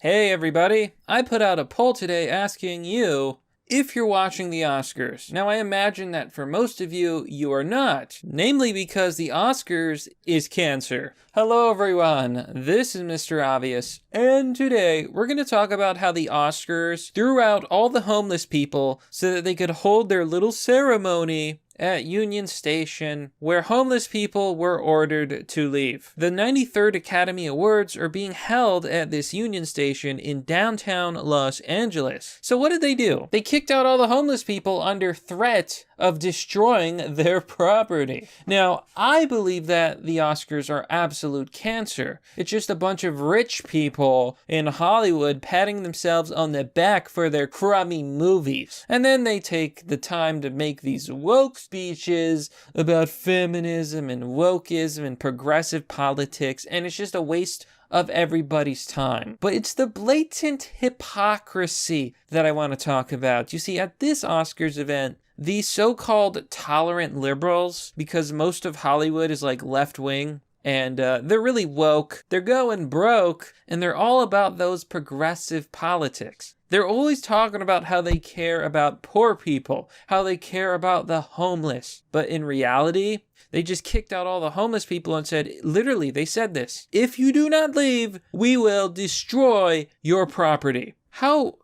Hey everybody, I put out a poll today asking you if you're watching the Oscars. Now I imagine that for most of you, you are not, namely because the Oscars is cancer. Hello everyone, this is Mr. Obvious, and today we're going to talk about how the Oscars threw out all the homeless people so that they could hold their little ceremony at Union Station, where homeless people were ordered to leave. The 93rd Academy Awards are being held at this Union Station in downtown Los Angeles. So what did they do? They kicked out all the homeless people under threat of destroying their property. Now, I believe that the Oscars are absolute cancer. It's just a bunch of rich people in Hollywood patting themselves on the back for their crummy movies. And then they take the time to make these woke speeches about feminism and wokeism and progressive politics, and it's just a waste of everybody's time. But it's the blatant hypocrisy that I want to talk about. You see, at this Oscars event, these so-called tolerant liberals, because most of Hollywood is like left-wing, and they're really woke, they're going broke, and they're all about those progressive politics. They're always talking about how they care about poor people, how they care about the homeless. But in reality, they just kicked out all the homeless people and said, literally, they said this, if you do not leave, we will destroy your property. How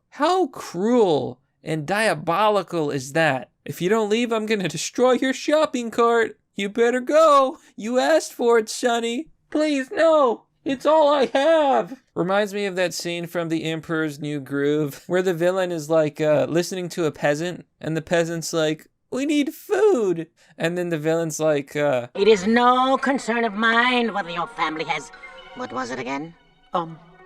cruel and diabolical is that? If you don't leave, I'm going to destroy your shopping cart. You better go. You asked for it, Sonny. Please, no. It's all I have. Reminds me of that scene from The Emperor's New Groove where the villain is like listening to a peasant and the peasant's like, we need food. And then the villain's like, it is no concern of mine whether your family has, what was it again?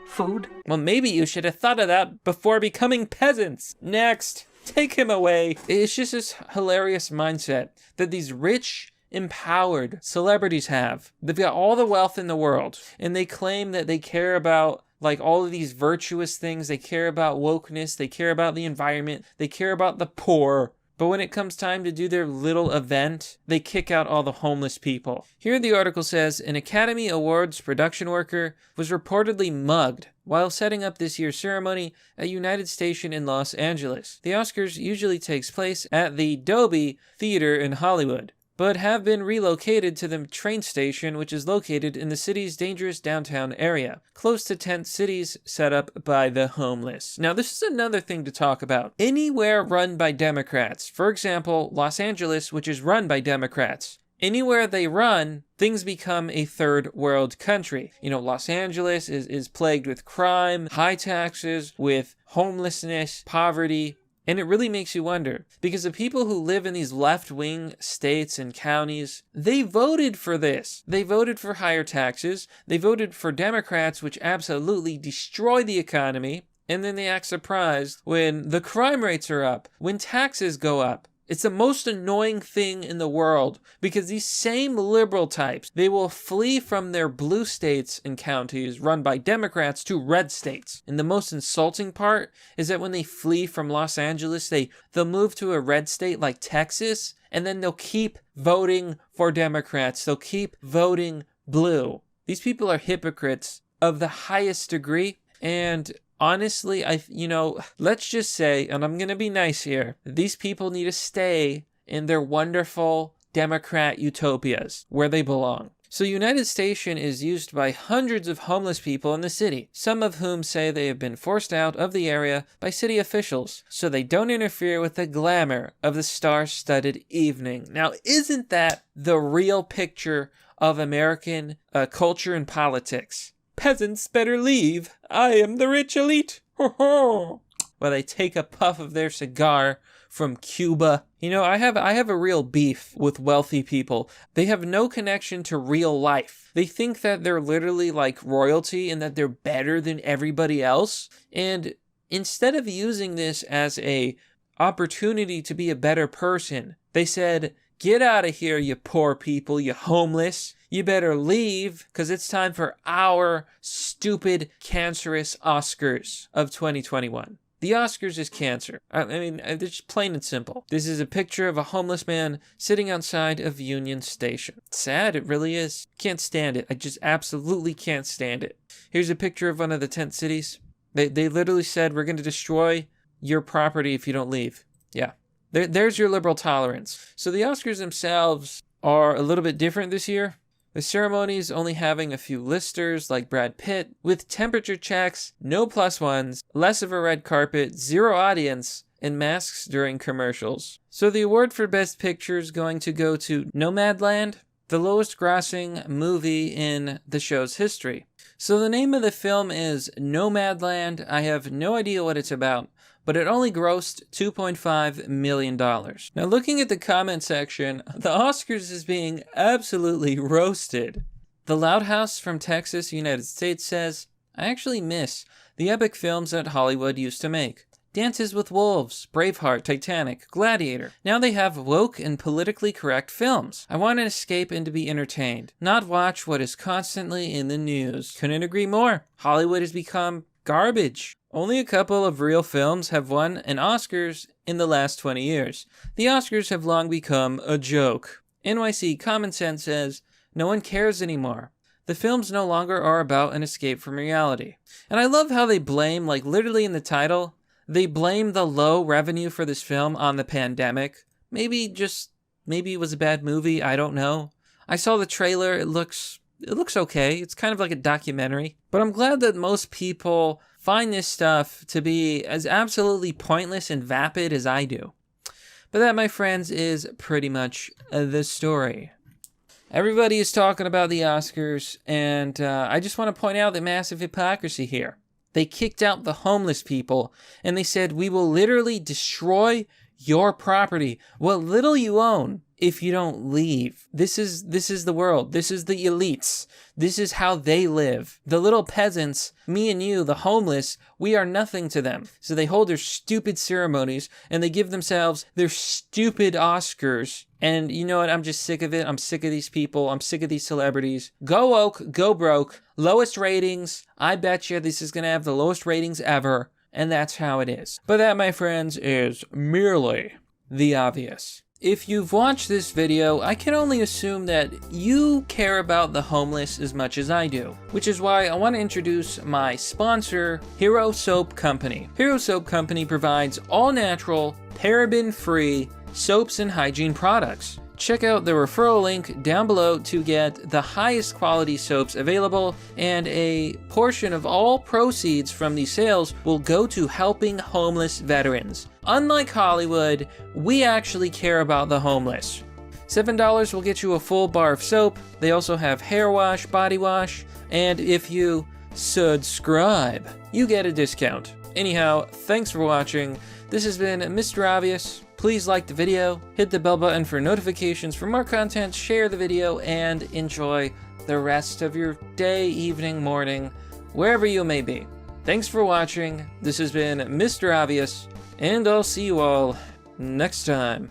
Food? Well, maybe you should have thought of that before becoming peasants. Next, take him away. It's just this hilarious mindset that these rich, empowered celebrities have. They've got all the wealth in the world, and they claim that they care about like all of these virtuous things. They care about wokeness, they care about the environment, they care about the poor. But when it comes time to do their little event, they kick out all the homeless people. Here the article says, an Academy Awards production worker was reportedly mugged while setting up this year's ceremony at United Station in Los Angeles. The Oscars usually takes place at the Dolby Theater in Hollywood, but have been relocated to the train station, which is located in the city's dangerous downtown area, close to tent cities set up by the homeless. Now, this is another thing to talk about. Anywhere run by Democrats, for example, Los Angeles, which is run by Democrats, anywhere they run, things become a third world country. You know, Los Angeles is plagued with crime, high taxes, with homelessness, poverty. And it really makes you wonder, because the people who live in these left-wing states and counties, they voted for this. They voted for higher taxes. They voted for Democrats, which absolutely destroy the economy. And then they act surprised when the crime rates are up, when taxes go up. It's the most annoying thing in the world, because these same liberal types, they will flee from their blue states and counties run by Democrats to red states. And the most insulting part is that when they flee from Los Angeles, they'll move to a red state like Texas, and then they'll keep voting for Democrats. They'll keep voting blue. These people are hypocrites of the highest degree, and honestly, let's just say, and I'm going to be nice here, these people need to stay in their wonderful Democrat utopias where they belong. So United Station is used by hundreds of homeless people in the city, some of whom say they have been forced out of the area by city officials so they don't interfere with the glamour of the star-studded evening. Now, isn't that the real picture of American culture and politics? Peasants better leave. I am the rich elite. While they take a puff of their cigar from Cuba. You know, I have a real beef with wealthy people. They have no connection to real life. They think that they're literally like royalty and that they're better than everybody else. And instead of using this as a opportunity to be a better person, they said, get out of here, you poor people, you homeless. You better leave, because it's time for our stupid, cancerous Oscars of 2021. The Oscars is cancer. I mean, it's just plain and simple. This is a picture of a homeless man sitting outside of Union Station. It's sad, it really is. Can't stand it. I just absolutely can't stand it. Here's a picture of one of the tent cities. They literally said, we're going to destroy your property if you don't leave. Yeah. There's your liberal tolerance. So the Oscars themselves are a little bit different this year. The ceremonies only having a few listers like Brad Pitt, with temperature checks, no +1s, less of a red carpet, 0 audience, and masks during commercials. So the award for Best Picture is going to go to Nomadland, the lowest grossing movie in the show's history. So the name of the film is Nomadland. I have no idea what it's about, but it only grossed $2.5 million. Now, looking at the comment section, the Oscars is being absolutely roasted. The Loud House from Texas, United States says, I actually miss the epic films that Hollywood used to make. Dances with Wolves, Braveheart, Titanic, Gladiator. Now they have woke and politically correct films. I want to escape and to be entertained, not watch what is constantly in the news. Couldn't agree more. Hollywood has become garbage. Only a couple of real films have won an Oscars in the last 20 years. The Oscars have long become a joke. NYC Common Sense says, no one cares anymore. The films no longer are about an escape from reality. And I love how they blame, like literally in the title, they blame the low revenue for this film on the pandemic. Maybe it was a bad movie, I don't know. I saw the trailer, it looks okay. It's kind of like a documentary. But I'm glad that most people find this stuff to be as absolutely pointless and vapid as I do. But that, my friends, is pretty much the story. Everybody is talking about the Oscars, and I just want to point out the massive hypocrisy here. They kicked out the homeless people, and they said, we will literally destroy your property, what little you own, if you don't leave. This is the world. This is the elites. This is how they live. The little peasants, me and you, the homeless, we are nothing to them. So they hold their stupid ceremonies, and they give themselves their stupid Oscars. And you know what? I'm just sick of it. I'm sick of these people. I'm sick of these celebrities. Go woke, go broke. Lowest ratings. I bet you this is going to have the lowest ratings ever. And that's how it is. But that, my friends, is merely the obvious. If you've watched this video, I can only assume that you care about the homeless as much as I do, which is why I want to introduce my sponsor, Hero Soap Company. Hero Soap Company provides all-natural, paraben-free soaps and hygiene products. Check out the referral link down below to get the highest quality soaps available, and a portion of all proceeds from these sales will go to helping homeless veterans. Unlike Hollywood, we actually care about the homeless. $7 will get you a full bar of soap. They also have hair wash, body wash, and if you subscribe, you get a discount. Anyhow, thanks for watching. This has been Mr. Obvious. Please like the video, hit the bell button for notifications for more content, share the video, and enjoy the rest of your day, evening, morning, wherever you may be. Thanks for watching. This has been Mr. Obvious, and I'll see you all next time.